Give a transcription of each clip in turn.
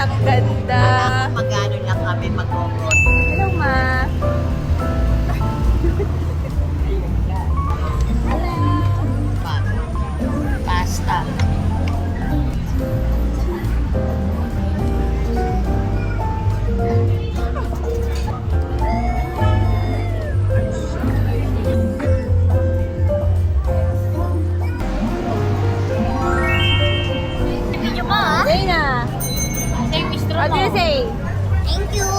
Ang ganda. Magano lang kami mag-order. Hello, ma. Pasta. Video ka ah. Dana, Say Mr. what do you say? Thank you.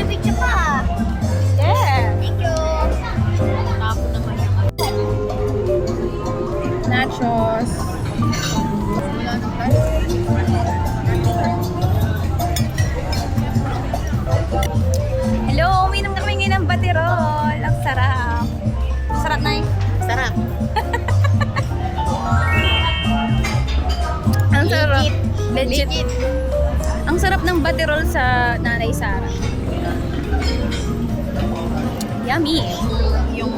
Video pa. Yeah. Thank you. Tapo naman yung Nachos. wala nang plastic. Hello, uminom kami ngayon ng batirol. Ang sarap. Sarap na Sarap. Ang sarap. Legit. Legit. Ang sarap ng batirol sa Nanay Sara. Yummy. Yung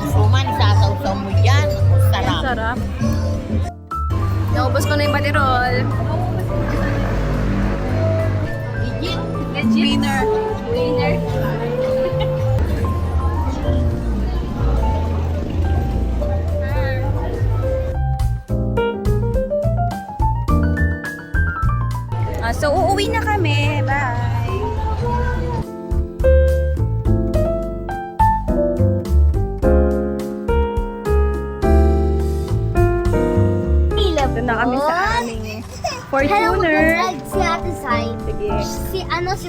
suman, isasaw-saw mo dyan. Sarap. Ang sarap. Naubos ko na yung batirol. Legit. Legit. Winner. Winner. So, uuwi na kami. Bye. Doon na kami sa aming Fortuner. Hello, si Ate Sai. Sige. Si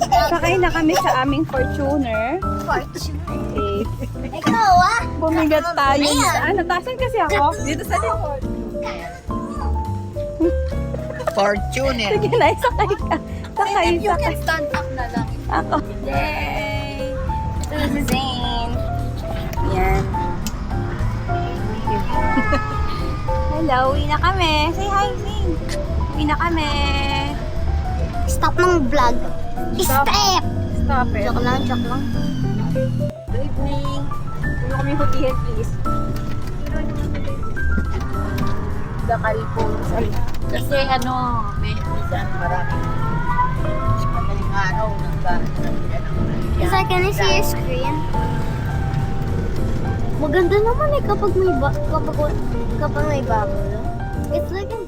Vlog Sakay na kami sa aming Fortuner. Fortune. Okay. Ikaw ah. Bumigat tayo. Ayan. Natasan kasi ako. Dito sa likod. Fortuner. Sige na, sakay ka. Sakay, If you sakay. can stand up na lang. Ako. Yay! Ito na si Zane. Yan. Hello, uwi na kami. Say hi, Zane. Uwi na kami. Stop ng vlog. Stop. Step! Stop it. Joke lang, joke lang. Good evening. Tulong kami hutihin, please. Dakal po. Kasi minsan marami. Madaling araw, Kasi can I see your screen? Maganda naman eh kapag may bubble. It's like a